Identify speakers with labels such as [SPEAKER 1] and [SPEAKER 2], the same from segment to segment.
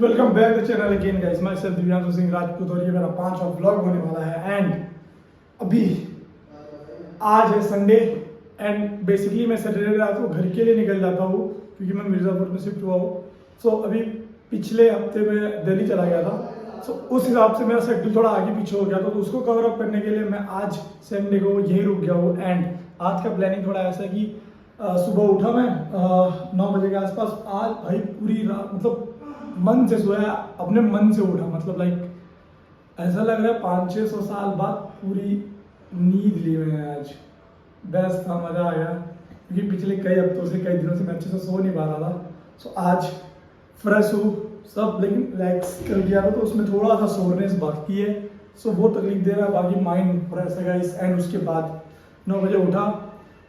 [SPEAKER 1] Welcome back the channel again guys, my self Divyanshu Singh Rajput और ये मेरा 5वां व्लॉग होने वाला है। एंड अभी आज है संडे एंड बेसिकली मैं सैटरडे रात को घर के लिए निकल जाता हूँ क्योंकि मैं मिर्ज़ापुर में शिफ्ट हुआ हूँ। सो अभी पिछले हफ्ते में दिल्ली चला गया था। सो उस हिसाब से मेरा शेड्यूल थोड़ा आगे पीछे हो गया था, तो उसको कवर अप करने के लिए मैं आज संडे को यहीं रुक गया हूँ। एंड आज का प्लानिंग थोड़ा ऐसा है कि सुबह उठा मैं 9 बजे के आसपास। आज भाई पूरी रात मतलब मन से सोया, अपने मन से उठा, मतलब लाइक ऐसा लग रहा है 500-600 साल बाद पूरी नींद ली मैंने। आज बेस्ट था, मज़ा आ गया क्योंकि पिछले कई हफ्तों से कई दिनों से मैं अच्छे से सो नहीं पा रहा था। सो आज फ्रेश हूँ सब, लेकिन रिलैक्स कर दिया था तो उसमें थोड़ा सा सोरनेस बाकी है। सो वो तकलीफ दे रहा है, बाकी माइंड फ्रेश है गाइस। एंड उसके बाद 9 बजे उठा,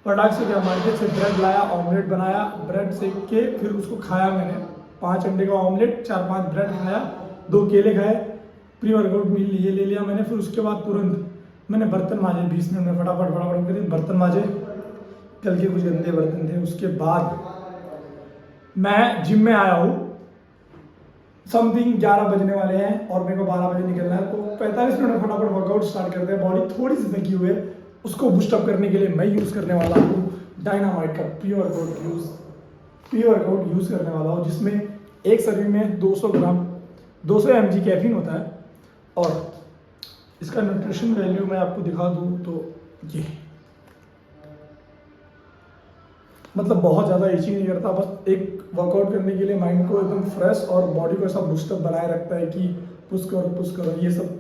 [SPEAKER 1] फटाक से क्या मार्केट से ब्रेड लाया, ऑमलेट बनाया, ब्रेड सेक के फिर उसको खाया मैंने। 5 अंडे का ऑमलेट, 4-5 ब्रेड खाया, 2 केले खाए, प्री वर्कआउट मील ये ले लिया मैंने। फिर उसके बाद तुरंत मैंने बर्तन माजे 20 मिनट में, फटाफट करके बर्तन माजे, कल के कुछ गंदे बर्तन थे। उसके बाद मैं जिम में आया हूँ, समथिंग 11 बजने वाले हैं और मेरे को 12 बजे निकलना है। तो 45 मिनट में फटाफट वर्कआउट स्टार्ट करते हैं। बॉडी थोड़ी सी थकी हुई है, उसको बूस्टअप करने के लिए मैं यूज़ करने वाला हूँ डायनामाइट का प्री वर्कआउट यूज़ करने वाला हूँ, जिसमें एक सर्विंग में 200 mg कैफीन होता है। और इसका न्यूट्रिशन वैल्यू मैं आपको दिखा दूँ तो ये मतलब बहुत ज़्यादा ईचिंग नहीं करता, बस एक वर्कआउट करने के लिए माइंड को एकदम फ्रेश और बॉडी को ऐसा बूस्टअप बनाए रखता है कि पुश करो ये सब।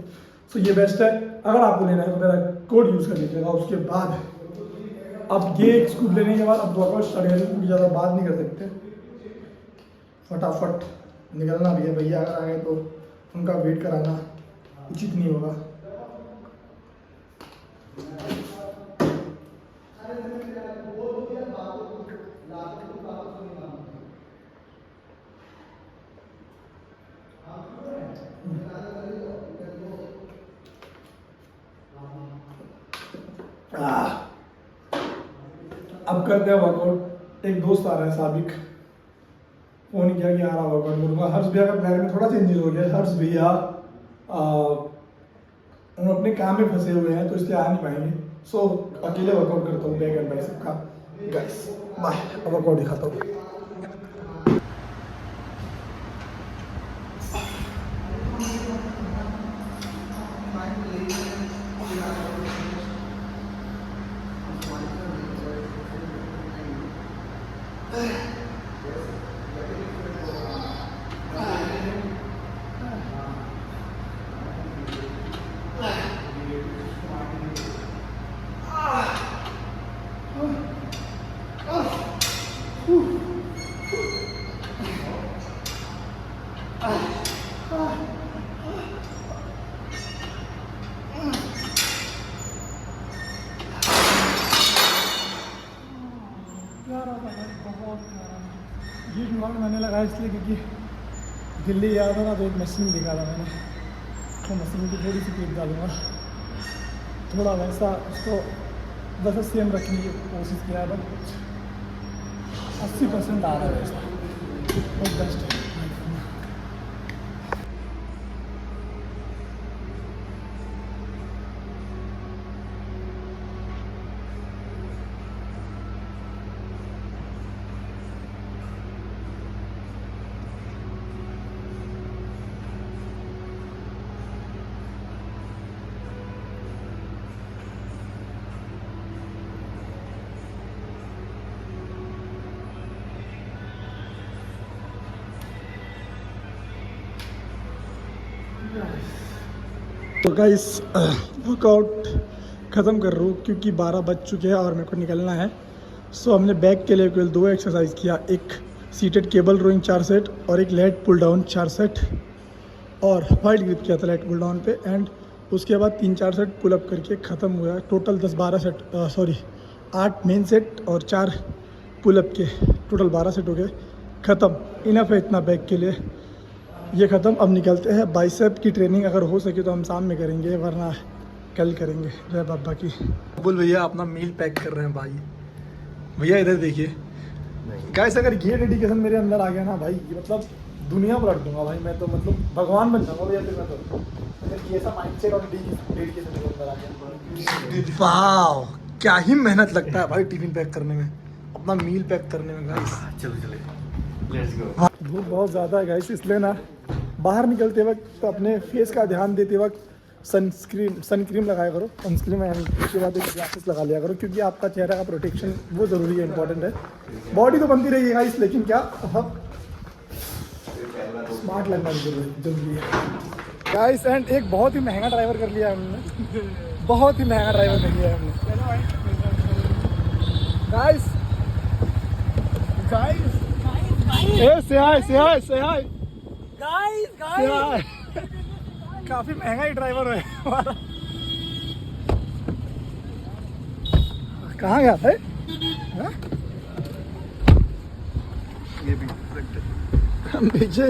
[SPEAKER 1] सो ये बेस्ट है, अगर आपको लेना है तो मेरा कोड यूज़ कर लीजिएगा। उसके बाद अब ये एक स्कूप लेने के बाद अब वर्कआउट स्टार्ट करेंगे क्योंकि ज़्यादा बात नहीं कर सकते, फटाफट निकलना भी है। भैया अगर आए तो उनका वेट कराना उचित नहीं होगा। अब करते हैं वर्कआउट। एक दोस्त आ रहा है साबिक, फोन किया कि आ रहा वर्कआउट करूँगा। हर्ष भैया का प्लान में थोड़ा चेंजेस हो गया। हर्ष भैया हम अपने काम में फंसे हुए हैं तो इसलिए आ नहीं पाएंगे। सो अकेले वर्कआउट करता हूँ बैक एंड बाइसेप का। गाइस बाय, अब वर्कआउट दिखाता हूँ। ये दिमाग मैंने लगाया इसलिए क्योंकि दिल्ली गया था ना, तो एक मशीन दिखा था मैंने, तो मशीन की थोड़ी सी क्लिप डालूंगा, थोड़ा वैसा उसको वैसा सेम रखने की कोशिश किया, बट 80% आ रहा है वैसा, बहुत बेस्ट है। तो गाइस वर्कआउट ख़त्म कर रहा हूँ क्योंकि 12 बज चुके हैं और मेरे को निकलना है। सो हमने बैक के लिए केवल 2 एक्सरसाइज किया, एक सीटेड केबल रोइंग 4 सेट और एक लेट पुल डाउन 4 सेट, और वाइड ग्रिप किया था लेट पुल डाउन पे। एंड उसके बाद 3-4 सेट पुल अप करके ख़त्म हुआ। टोटल 10-12 सेट 8 मेन सेट और 4 पुल अप के, टोटल 12 सेट हो गए। ख़त्म, इनफ है इतना बैक के लिए, ये ख़त्म। अब निकलते हैं बाइसेप की ट्रेनिंग, अगर हो सके तो हम शाम में करेंगे, वरना कल करेंगे। जय बाबा की। बोल भैया अपना मील पैक कर रहे हैं भाई। भैया इधर देखिए गाइस, अगर ये डेडिकेशन मेरे अंदर आ गया ना भाई, मतलब दुनिया पलट दूंगा भाई मैं तो, मतलब भगवान बन जाऊंगा भैया फिर मैं तो, ये ऐसा माइंडसेट और डेडिकेशन मेरे अंदर आ गया। वाओ क्या ही मेहनत लगता है भाई टिफिन पैक करने में, अपना मील पैक करने में गाइस।
[SPEAKER 2] चलो चले लेट्स गो।
[SPEAKER 1] धूप बहुत ज़्यादा है गाइस, इसलिए ना बाहर निकलते वक्त तो अपने फेस का ध्यान देते वक्त सन क्रीम लगाया करो, सनस्क्रीन एंड उसके बाद एक ग्लासेस लगा लिया करो, क्योंकि आपका चेहरा का प्रोटेक्शन वो ज़रूरी है, इंपॉर्टेंट है। बॉडी तो बनती रही है गाइस, लेकिन क्या अब स्मार्ट लगना जरूरी है गाइस। एंड एक बहुत ही महंगा ड्राइवर कर लिया है हमने, बहुत ही महंगा ड्राइवर कर लिया है हमने गाइस। गाइस से हाय गाइस काफी महंगा ही ड्राइवर है हमारा। कहाँ गया था
[SPEAKER 2] ये भी
[SPEAKER 1] हम पीछे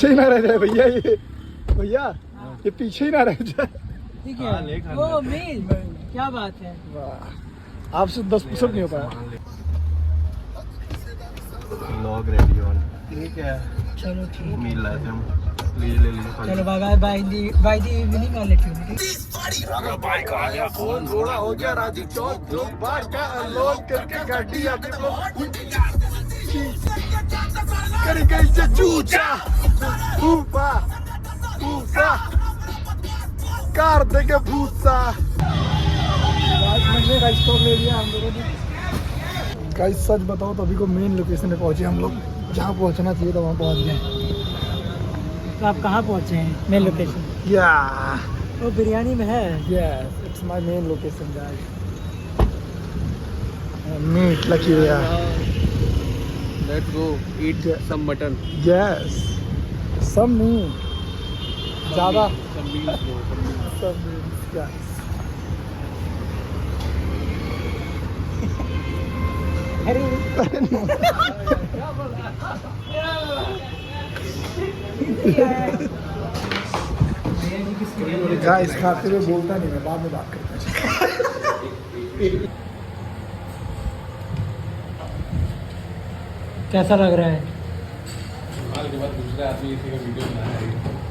[SPEAKER 1] ही ना रह जाए भैया, ये भैया ये पीछे ही ना रह जाए।
[SPEAKER 3] ठीक है वो मेल क्या बात है।
[SPEAKER 1] वाह आपसे 10 पुशअप नहीं हो पाया।
[SPEAKER 2] लॉग रेडी ऑन ठीक है।
[SPEAKER 3] चलो ठीक
[SPEAKER 2] मील लाते हम प्लीज ले लीजिए।
[SPEAKER 3] चलो by the evening I let you.
[SPEAKER 1] Bike आ गया, फोन थोड़ा हो गया राजी चौक, लोग बाहर का अनलोड करके गाड़ी आगे करी गई से चूचा ऊपा ऊसा कार देके भूसा। राजमंड्री का स्टॉप ले लिया हम लोगों ने गाइस। सच बताओ तो अभी को मेन लोकेशन पे पहुंचे हम लोग, जहाँ पहुंचना चाहिए तो वहाँ पहुंच गए।
[SPEAKER 3] तो आप कहाँ पहुँचे हैं मेन लोकेशन?
[SPEAKER 1] या
[SPEAKER 3] वो बिरयानी में है।
[SPEAKER 1] Yes it's my main location guys. Meet lucky हुआ।
[SPEAKER 2] Let's go eat some mutton.
[SPEAKER 1] Yes सब नहीं ज़्यादा
[SPEAKER 2] सम मील्स लो
[SPEAKER 1] सब गाइस।
[SPEAKER 3] अरे
[SPEAKER 1] गाइस खाते हुए बोलता नहीं, मैं बाद में बात करता हूँ।
[SPEAKER 3] कैसा लग रहा है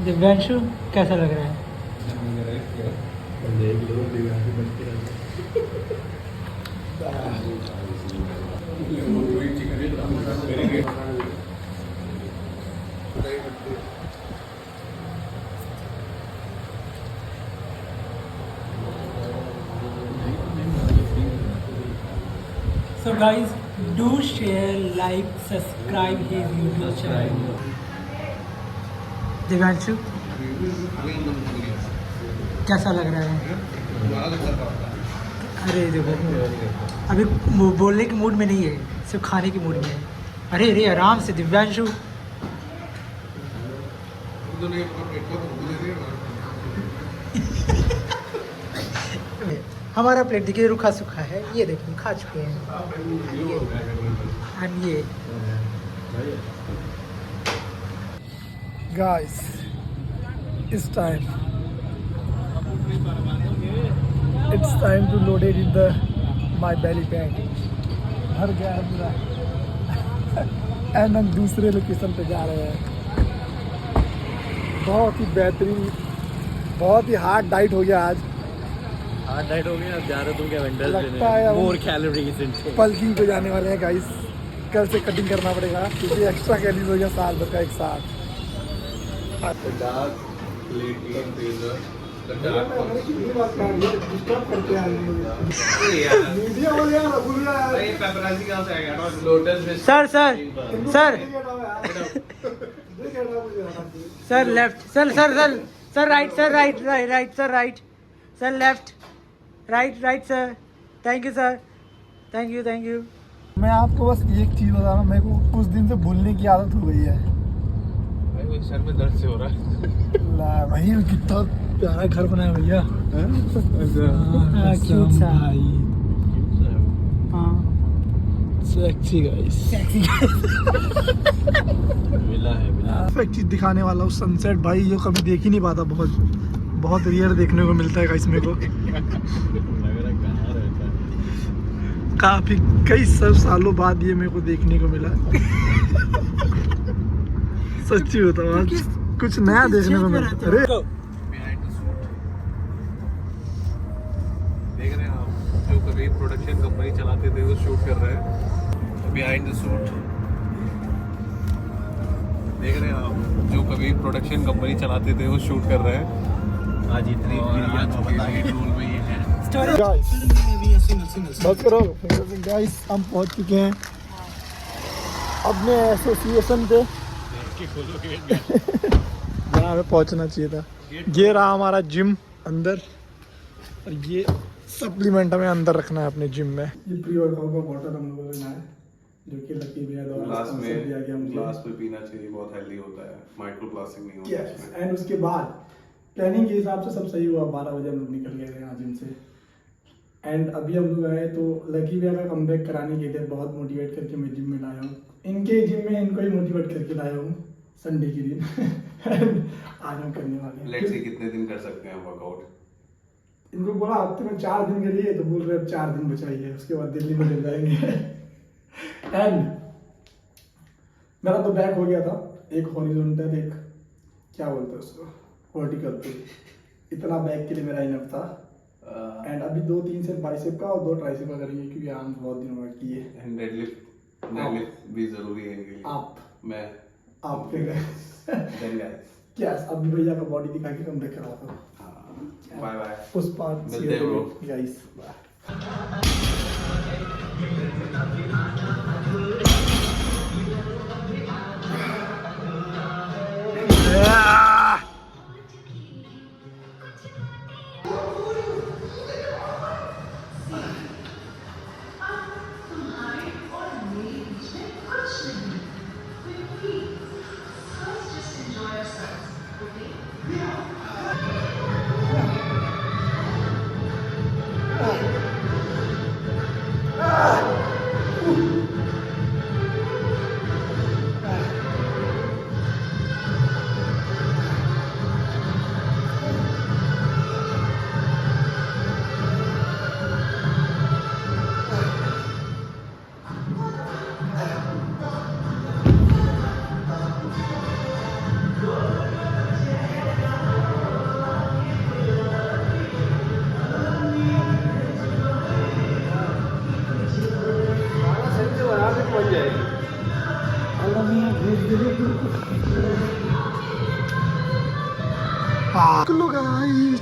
[SPEAKER 3] दिव्यांशु? कैसा लग रहा है? So guys, do share, like, subscribe his YouTube channel. Divyanshu कैसा लग रहा है? अरे देखो अभी बोलने के मूड में नहीं है, सिर्फ खाने के मूड में है। अरे आराम से दिव्यांशु। हमारा प्लेट देखिए रूखा सूखा है, ये देखिए खा चुके हैं। एंड ये
[SPEAKER 1] गाइस इस time it's time to load it in the my belly pack. भर गया है पूरा। एंड हम दूसरे लोकेशन पे जा रहे हैं। बहुत ही बेहतरीन, बहुत ही हार्ड डाइट हो गया आज।
[SPEAKER 2] हार्ड डाइट हो गया। अब जा रहे तुम क्या वेंडर्स
[SPEAKER 1] लगता है अब
[SPEAKER 2] मोर कैलोरीज इनटेक।
[SPEAKER 1] पल्किंग पे जाने वाले हैं गाइस। कल से कटिंग करना पड़ेगा क्योंकि एक्स्ट्रा कैलोरीज हो गया साल भर का एक साथ।
[SPEAKER 3] Sir left sir right sir left right sir. Thank you sir, thank you.
[SPEAKER 1] मैं आपको बस एक चीज़ बता रहा हूँ, मेरे को कुछ दिन से भूलने की आदत हो गई है।
[SPEAKER 2] भाई सर में दर्द से हो रहा है।
[SPEAKER 1] ला भाई कितना प्यारा घर बनाया भैया।
[SPEAKER 3] क्यूट सा
[SPEAKER 1] भाई सेक्सी गाइस।
[SPEAKER 2] मिला है
[SPEAKER 1] परफेक्ट चीज दिखाने वाला हूँ, सनसेट भाई जो कभी देख ही नहीं पाता, बहुत रियर देखने को मिलता है गाइस मेरे को। काफी कई सालों बाद ये मेरे को देखने को मिला। सच्ची बताओ आज कुछ नया देखने को मिला। अरे
[SPEAKER 2] बिहाइंड द सूट देख रहे हैं आप, जो कभी प्रोडक्शन कंपनी चलाते थे वो शूट कर रहे हैं बिहाइंड द सूट। देख रहे हैं आप, जो कभी प्रोडक्शन कंपनी चलाते थे वो शूट कर रहे हैं। आज इतनी रोल में ये है।
[SPEAKER 1] गाइस बस करो गाइस, हम पहुंच चुके हैं अपने एसोसिएशन पे जहाँ हमें पहुंचना चाहिए था। ये रहा हमारा जिम अंदर, और ये सप्लीमेंट हमें अंदर रखना है अपने जिम में। ये प्री वर्कआउट का वाटर हम लोगों को लेना है, जो कि लकी भैया द्वारा स्पॉन्सर किया गया मुझे।
[SPEAKER 4] ग्लास में पीना चाहिए, बहुत हेल्दी होता है, माइक्रोप्लास्टिक नहीं होता इसमें।
[SPEAKER 1] एंड उसके बाद प्लानिंग के हिसाब से सब सही हुआ। 12 बजे हम लोग निकल गए थे यहाँ जिम से। एंड अभी हम लोग आए तो लकी भैया का कमबैक कराने के लिए बहुत मोटिवेट करके मैं जिम में लाया हूँ। इनके जिम में इनको ही मोटिवेट करके लाया हूँ संडे के दिन। आज हम करने वाले हैं।
[SPEAKER 4] लेट्स सी कितने दिन कर सकते हैं वर्कआउट।
[SPEAKER 1] इनको बोला हफ्ते में 4 दिन के लिए, तो बोल रहे अब 4 दिन बचाइए, उसके बाद दिल्ली में चल जाएंगे। एंड मेरा तो बैक हो गया था, एक हॉरिजॉन्टल, एक क्या बोलते हैं उसको, वर्टिकल पे। इतना बैक के लिए मेरा इनफ था। एंड अभी 2-3 सेट बाइसेप का और 2 ट्राइसेप का करेंगे, क्योंकि आर्म बहुत दिन हो गए किए।
[SPEAKER 4] एंड डेडलिफ्ट भी जरूरी है इनके लिए।
[SPEAKER 1] आप के गए
[SPEAKER 4] देन गाइस,
[SPEAKER 1] क्या अभी भैया का बॉडी दिखा के कम बैक कराता हूँ।
[SPEAKER 4] बाय बाय,
[SPEAKER 1] उस पार्ट
[SPEAKER 4] मिलते हैं ब्रो
[SPEAKER 1] गाइस।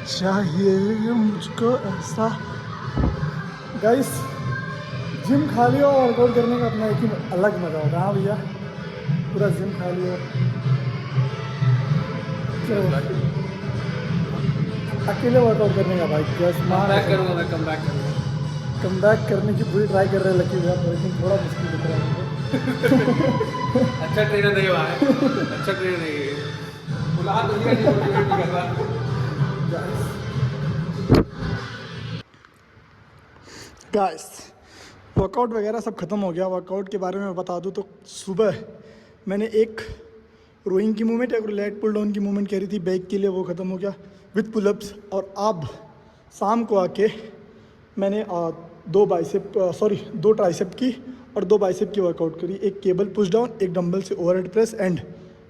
[SPEAKER 1] चाहिए मुझको ऐसा। गाइस जिम खा लियो, वर्कआउट करने का अपना एक ही अलग मजा होगा। हाँ भैया, पूरा जिम खा लियो, चलो अकेले वर्कआउट करने का भाई। जस्ट मैं कम बैक करने की पूरी ट्राई कर रहे हैं लकी भैया, लेकिन थोड़ा मुश्किल दिख रहा है।
[SPEAKER 2] अच्छा ट्रेनर नहीं हुआ है, अच्छा ट्रेनर नहीं है, बुला दुनिया नहीं मोटिवेट नहीं कर रहा।
[SPEAKER 1] गाइस वर्कआउट वगैरह सब ख़त्म हो गया। वर्कआउट के बारे में बता दूं तो सुबह मैंने एक रोइंग की मूवमेंट, एक लेट पुल डाउन की मूवमेंट करी थी बैक के लिए, वो ख़त्म हो गया विथ पुलअप्स। और अब शाम को आके मैंने 2 ट्राइसेप की और 2 बाइसेप की वर्कआउट करी। एक केबल पुश डाउन, एक डंबल से ओवरहेड प्रेस, एंड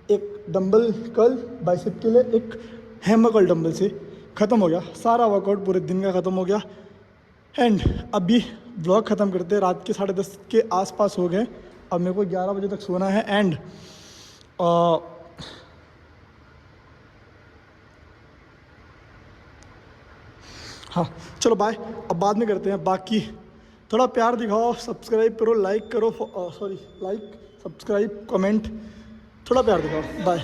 [SPEAKER 1] एक डंबल कर्ल बाइसेप के लिए, एक हैमर कर्ल डंबल से। ख़त्म हो गया सारा वर्कआउट, पूरे दिन का ख़त्म हो गया। एंड अभी ब्लॉग ख़त्म करते हैं, रात के 10:30 के आसपास हो गए। अब मेरे को 11 बजे तक सोना है। एंड हाँ चलो बाय, अब बाद में करते हैं। बाकी थोड़ा प्यार दिखाओ, सब्सक्राइब करो, लाइक करो, सब्सक्राइब, कमेंट, थोड़ा प्यार दिखाओ। बाय।